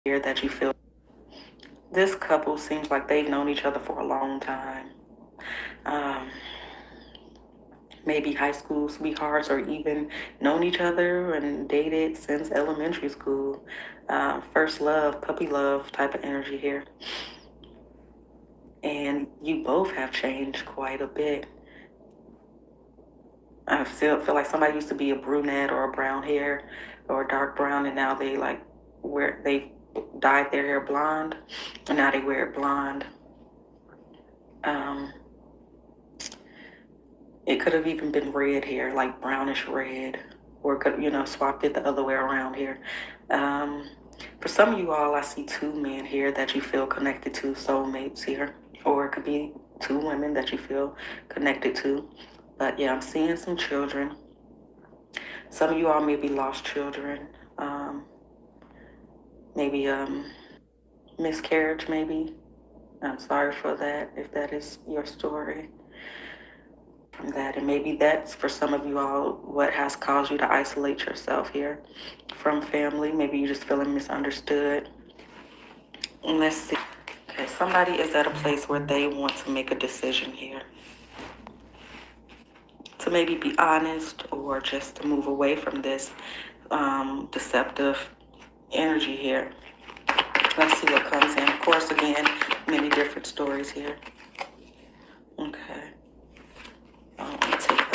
here that you feel. This couple seems like they've known each other for a long time. Um, Maybe high school sweethearts or even known each other and dated since elementary school. First love, puppy love type of energy here. And you both have changed quite a bit. I feel like somebody used to be a brunette or a brown hair or dark brown, and now they dyed their hair blonde, and now they wear it blonde. Um, it could have even been red hair, like brownish red, or could swapped it the other way around here. Um, for some of you all, I see two men here that you feel connected to, soulmates here, or it could be two women that you feel connected to. But yeah, I'm seeing some children. Some of you all maybe lost children. Maybe miscarriage, maybe. I'm sorry for that if that is your story from that. And maybe that's for some of you all what has caused you to isolate yourself here from family. Maybe you're just feeling misunderstood. And let's see. Okay, somebody is at a place where they want to make a decision here. To maybe be honest or just to move away from this deceptive energy here. Let's see what comes in. Of course, again, many different stories here. Okay. I want to take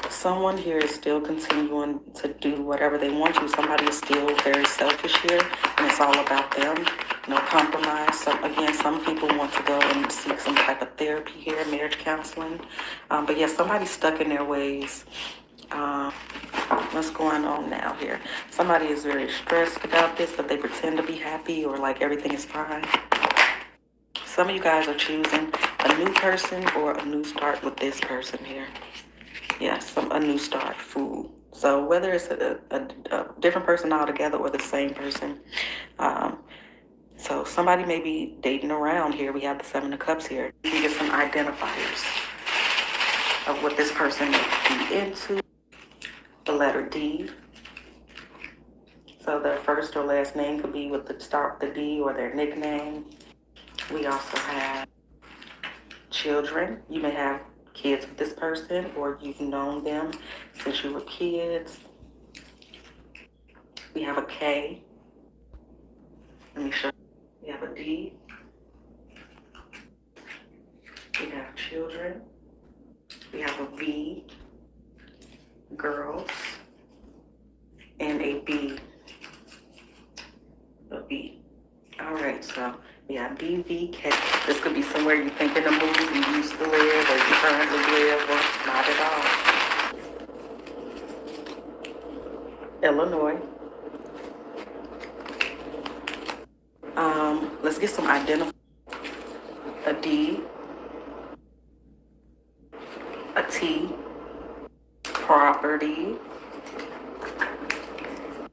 those. Someone here is still continuing to do whatever they want to. Somebody is still very selfish here, and it's all about them. No compromise. So again, some people want to go and seek some type of therapy here, marriage counseling. But yeah, somebody's stuck in their ways. What's going on now here? Somebody is very stressed about this, but they pretend to be happy or like everything is fine. Some of you guys are choosing a new person or a new start with this person here. Yes, a new start, fool. So whether it's a different person altogether or the same person. So somebody may be dating around here. We have the Seven of Cups here. You can get some identifiers of what this person may be into. The letter D. So their first or last name could be with the start with the D or their nickname. We also have children. You may have kids with this person or you've known them since you were kids. We have a K. Let me show you. We have a D. We have children. We have a V, girls, and a B. A B. All right, so we have BVK. This could be somewhere you think in the movie you used to live or you currently live or not at all. Illinois. Let's get some identifiers. A D, a T, property,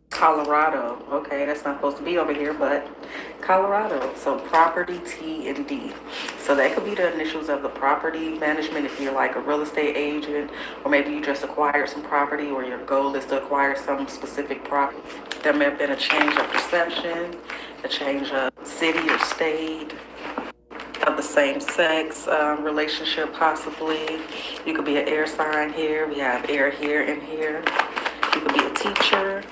Colorado. Okay, that's not supposed to be over here, but Colorado. So property, T, and D. So that could be the initials of the property management if you're like a real estate agent, or maybe you just acquired some property or your goal is to acquire some specific property. There may have been a change of perception, a change of city or state, of the same sex relationship possibly. You could be an air sign here. We have air here and here. You could be a teacher.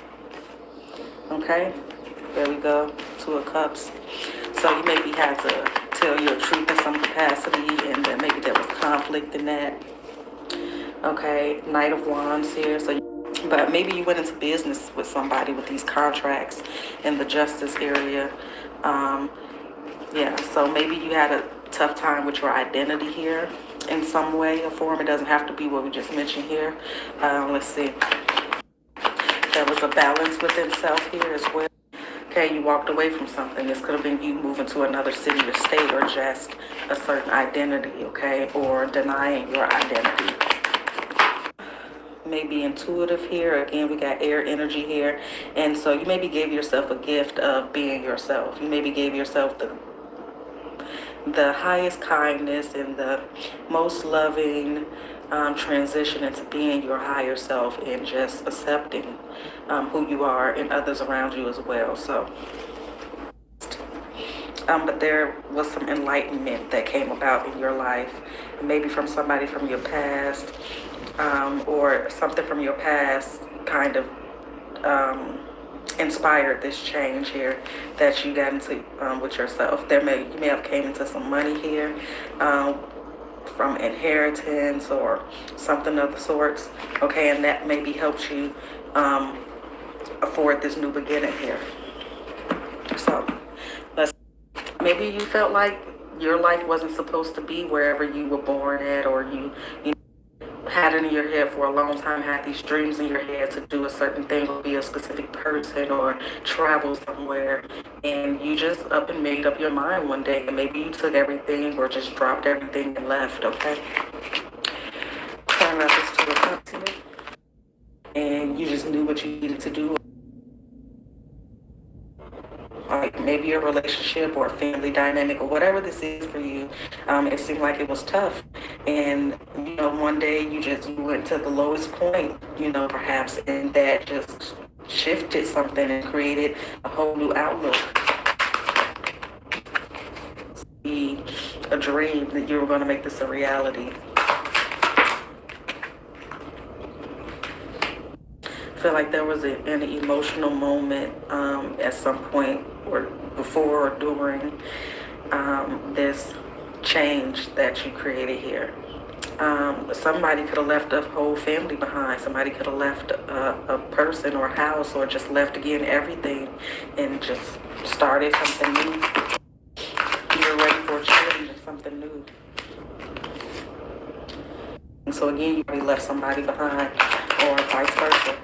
Okay, there we go, Two of Cups. So you maybe had to tell your truth in some capacity and then maybe there was conflict in that. Okay, Knight of Wands here. But maybe you went into business with somebody with these contracts in the justice area. Yeah, so maybe you had a tough time with your identity here in some way or form. It doesn't have to be what we just mentioned here. Let's see. There was a balance within self here as well. Okay, you walked away from something. This could have been you moving to another city or state or just a certain identity, okay, or denying your identity. Maybe intuitive here. Again, we got air energy here. And so you maybe gave yourself a gift of being yourself. You maybe gave yourself the highest kindness and the most loving transition into being your higher self and just accepting who you are and others around you as well. So, but there was some enlightenment that came about in your life, maybe from somebody from your past, or something from your past kind of inspired this change here that you got into with yourself. You may have came into some money here from inheritance or something of the sorts. Okay, and that maybe helped you afford this new beginning here. So maybe you felt like your life wasn't supposed to be wherever you were born at, or you had it in your head for a long time, had these dreams in your head to do a certain thing or be a specific person or travel somewhere, and you just up and made up your mind one day, and maybe you took everything or just dropped everything and left. Okay, turn out this to a continent, and you just knew what you needed to do. Like maybe a relationship or a family dynamic or whatever this is for you, it seemed like it was tough. And, one day you went to the lowest point, perhaps, and that just shifted something and created a whole new outlook. Be a dream that you were going to make this a reality. I feel like there was an emotional moment at some point or before or during this change that you created here. Somebody could have left a whole family behind. Somebody could have left a person or a house, or just left again everything and just started something new. You're ready for a change and something new. And so again, you already left somebody behind, or vice versa.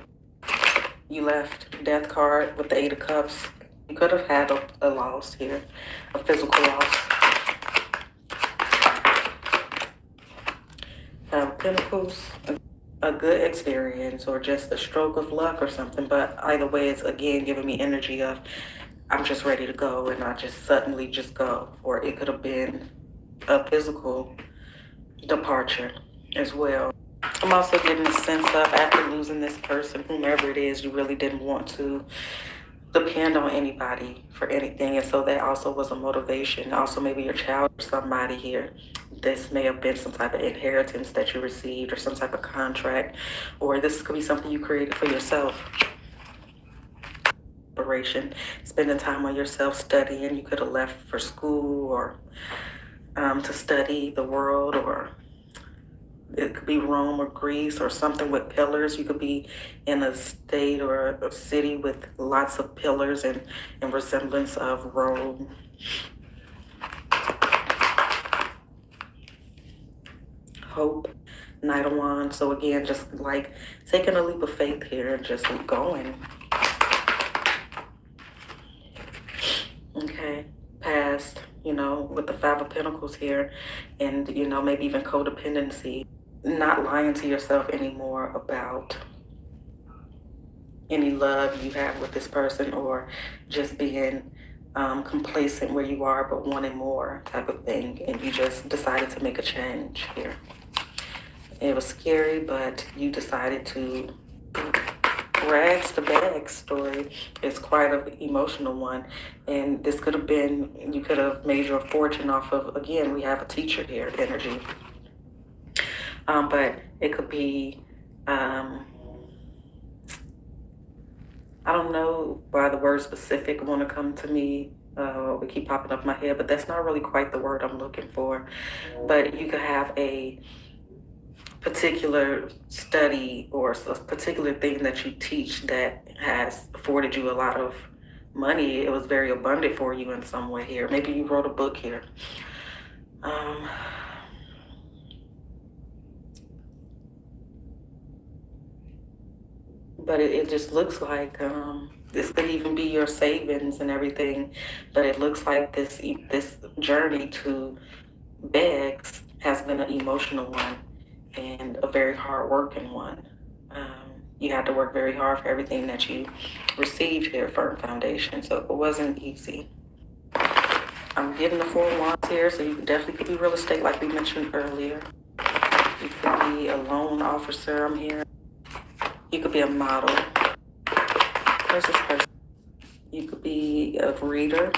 You left Death card with the 8 of Cups. You could have had a loss here, a physical loss. Pentacles, a good experience or just a stroke of luck or something. But either way, it's again giving me energy of I'm just ready to go and I just suddenly just go. Or it could have been a physical departure as well. I'm also getting a sense of after losing this person, whomever it is, you really didn't want to depend on anybody for anything. And so that also was a motivation. Also, maybe your child or somebody here. This may have been some type of inheritance that you received or some type of contract, or this could be something you created for yourself. Spending time on yourself studying. You could have left for school or to study the world, or it could be Rome or Greece or something with pillars. You could be in a state or a city with lots of pillars and resemblance of Rome. Hope, Knight of Wands. So again, just like taking a leap of faith here and just going. Okay, past, with the 5 of Pentacles here, and, maybe even codependency. Not lying to yourself anymore about any love you have with this person, or just being complacent where you are but wanting more type of thing, and you just decided to make a change here. It was scary, but you decided to. Rags to bags story is quite an emotional one, and this could have been, you could have made your fortune off of, again, we have a teacher here energy, but it could be I don't know why the word specific want to come to me. We keep popping up in my head, but that's not really quite the word I'm looking for. But you could have a particular study or a particular thing that you teach that has afforded you a lot of money. It was very abundant for you in some way here. Maybe you wrote a book here. But it just looks like this could even be your savings and everything. But it looks like this journey to bags has been an emotional one and a very hard working one. You had to work very hard for everything that you received here, firm foundation. So it wasn't easy. I'm getting the 4 of Wands here, so you definitely could be real estate like we mentioned earlier. You could be a loan officer, I'm here. You could be a model. Where's this person? You could be a reader,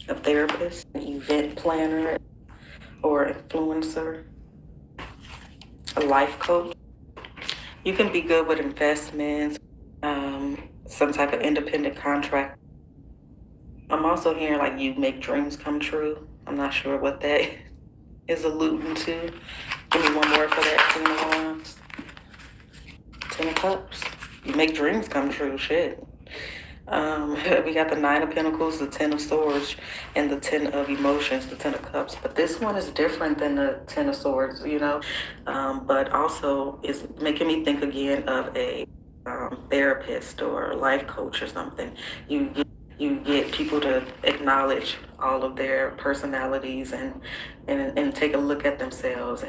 a therapist, an event planner, or influencer, a life coach. You can be good with investments, some type of independent contract. I'm also hearing like you make dreams come true. I'm not sure what that is alluding to. Give me one word for that, Queen of Wands. 10 of Cups. You make dreams come true, shit. We got the 9 of Pentacles, the 10 of Swords, and the 10 of Emotions, the 10 of Cups. But this one is different than the 10 of Swords, you know. But also it's making me think again of a therapist or life coach or something. You get people to acknowledge all of their personalities and take a look at themselves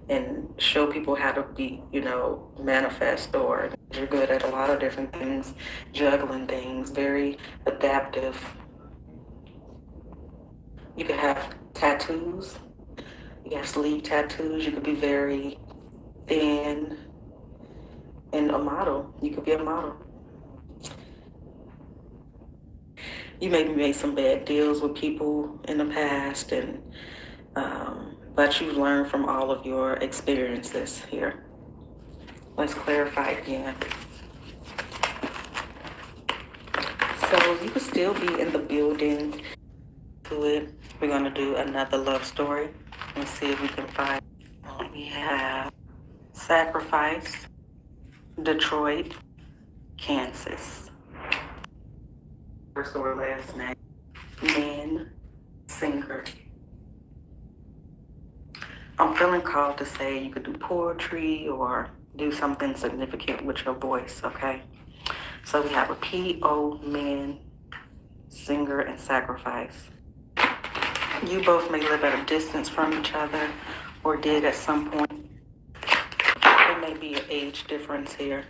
and show people how to be, you know, manifest, or you're good at a lot of different things, juggling things, very adaptive. You could have tattoos. You can have sleeve tattoos. You could be very thin and a model. You could be a model. You maybe made some bad deals with people in the past, and but you've learned from all of your experiences here. Let's clarify again. So you could still be in the building to it. We're going to do another love story. Let's see if we can find. We have Sacrifice, Detroit, Kansas. First or last name. Man, singer. I'm feeling called to say you could do poetry or do something significant with your voice, okay? So we have a P.O. man, singer, and sacrifice. You both may live at a distance from each other or did at some point. There may be an age difference here.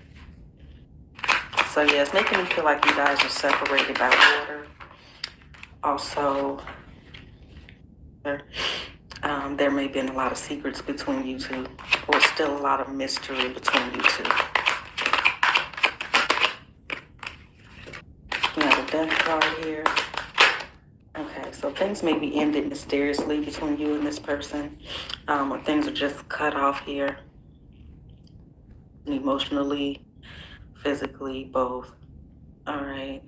So yeah, it's making me feel like you guys are separated by water. Also, there may have been a lot of secrets between you two, or still a lot of mystery between you two. You have a death card here. Okay, so things may be ended mysteriously between you and this person, or things are just cut off here, emotionally, physically, both. All right.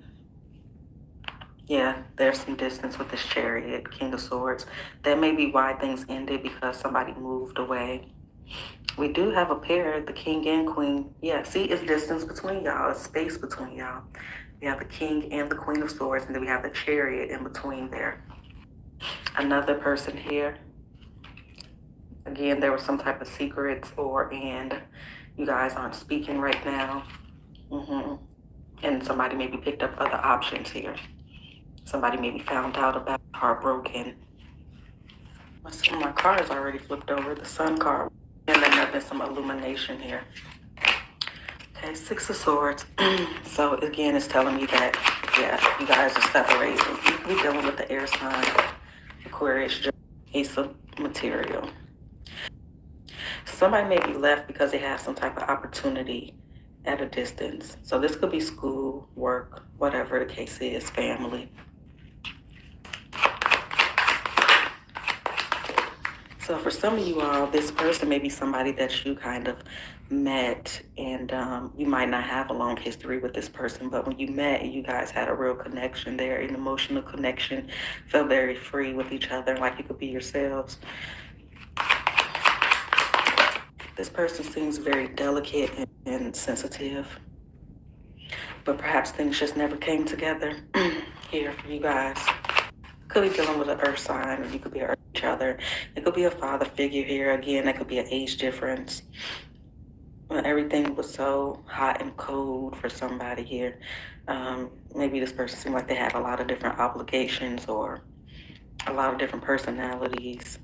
Yeah, there's some distance with this Chariot, King of Swords. That may be why things ended, because somebody moved away. We do have a pair, the King and Queen. Yeah, see, it's distance between y'all. It's space between y'all. We have the King and the Queen of Swords, and then we have the Chariot in between there. Another person here. Again, there was some type of secrets, and you guys aren't speaking right now. And somebody maybe picked up other options here. Somebody maybe found out about heartbroken. My cards already flipped over, the Sun card. And then there's been some illumination here. Okay, Six of Swords. So again, it's telling me that, yeah, you guys are separated. You can be dealing with the air sign, Aquarius, Ace of Material. Somebody may be left because they have some type of opportunity at a distance. So this could be school, work, whatever the case is, family. So for some of you all, this person may be somebody that you kind of met, and you might not have a long history with this person, but when you met, you guys had a real connection there, an emotional connection, felt very free with each other, like you could be yourselves. This person seems very delicate and sensitive, but perhaps things just never came together here for you guys. Could be dealing with an earth sign, or you could be each other. It could be a father figure here. Again, it could be an age difference. Everything was so hot and cold for somebody here. Maybe this person seemed like they had a lot of different obligations or a lot of different personalities.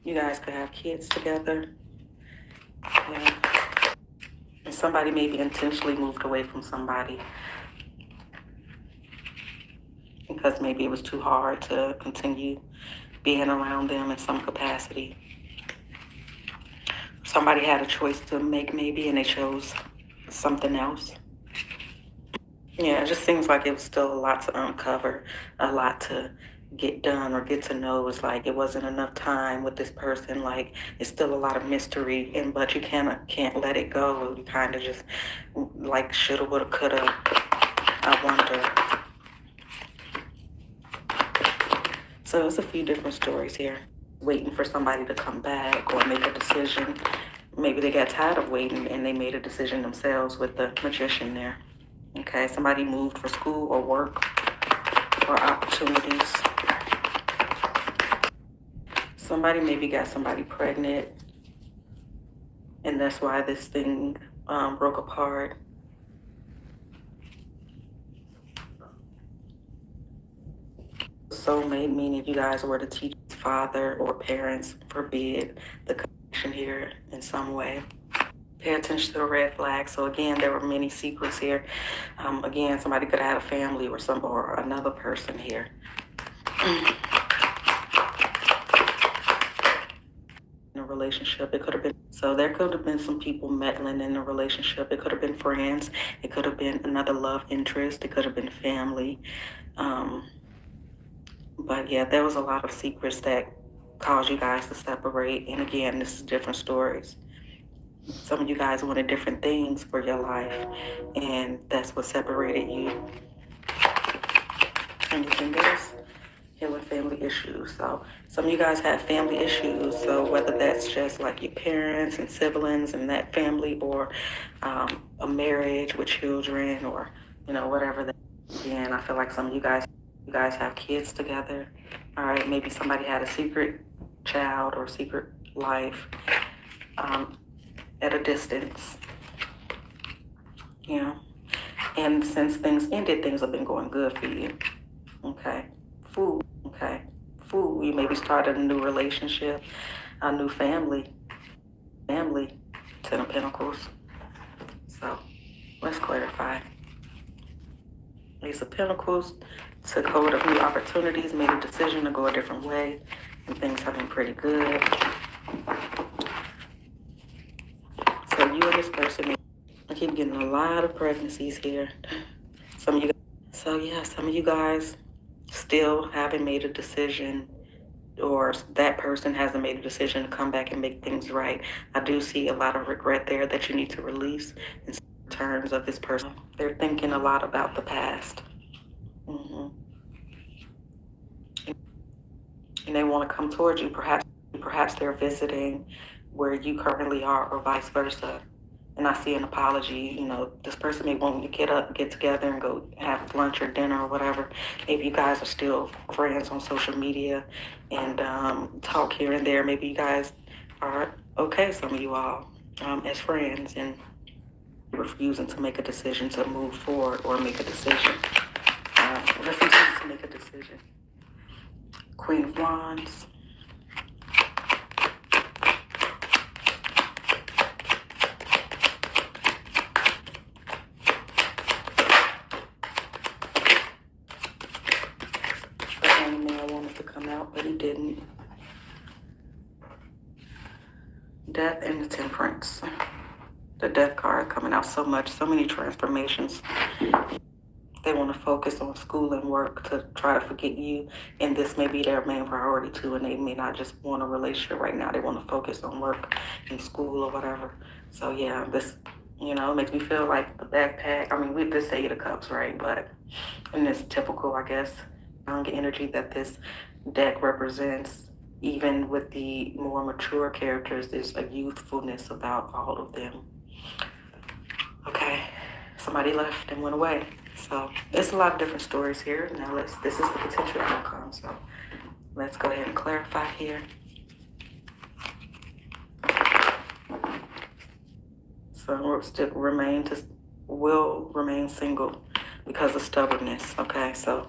You guys could have kids together. Yeah. And somebody maybe intentionally moved away from somebody because maybe it was too hard to continue being around them in some capacity. Somebody had a choice to make maybe, and they chose something else. Yeah, it just seems like it was still a lot to uncover, a lot to get done or get to know. It's like it wasn't enough time with this person. Like it's still a lot of mystery, and but you can't let it go. You kind of just like shoulda, woulda, coulda. I wonder. So it's a few different stories here. Waiting for somebody to come back or make a decision. Maybe they got tired of waiting and they made a decision themselves with the magician there. Okay, somebody moved for school or work or opportunities. Somebody maybe got somebody pregnant, and that's why this thing broke apart. Soulmate, meaning you guys were the teacher's father or parents, forbid the connection here in some way. Pay attention to the red flag. So again, there were many secrets here. Again, somebody could have had a family or another person here. In a relationship, it could have been, so there could have been some people meddling in the relationship. It could have been friends. It could have been another love interest. It could have been family. But yeah, there was a lot of secrets that caused you guys to separate. And again, this is different stories. Some of you guys wanted different things for your life, and that's what separated you. Anything else? Healing family issues. So some of you guys have family issues. So whether that's just like your parents and siblings and that family, or a marriage with children, or whatever. Again, I feel like some of you guys have kids together. All right, maybe somebody had a secret child or secret life. At a distance, and since things ended, things have been going good for you. Okay, food. You maybe started a new relationship, a new family. Ten of Pentacles. So let's clarify. Ace of Pentacles took hold of new opportunities, made a decision to go a different way, and things have been pretty good. So you and this person, I keep getting a lot of pregnancies here. Some of you guys still haven't made a decision, or that person hasn't made a decision to come back and make things right. I do see a lot of regret there that you need to release in terms of this person. They're thinking a lot about the past. And they want to come towards you. Perhaps they're visiting where you currently are, or vice versa. And I see an apology. This person may want you to get together and go have lunch or dinner or whatever. Maybe you guys are still friends on social media and talk here and there. Maybe you guys are okay, some of you all, as friends, and refusing to make a decision to move forward or make a decision. Refusing to make a decision. Queen of Wands. But he didn't. Death and the Temperance. The Death card coming out so much, so many transformations. They want to focus on school and work to try to forget you, and this may be their main priority too, and they may not just want a relationship right now. They want to focus on work and school or whatever. So yeah, this, it makes me feel like the backpack. I mean, we did say the Cups, right? But in this typical, I guess, young energy that this deck represents, even with the more mature characters, there's a youthfulness about all of them. Okay, somebody left and went away. So there's a lot of different stories here. Now this is the potential outcome. So let's go ahead and clarify here. So will remain single because of stubbornness. Okay, so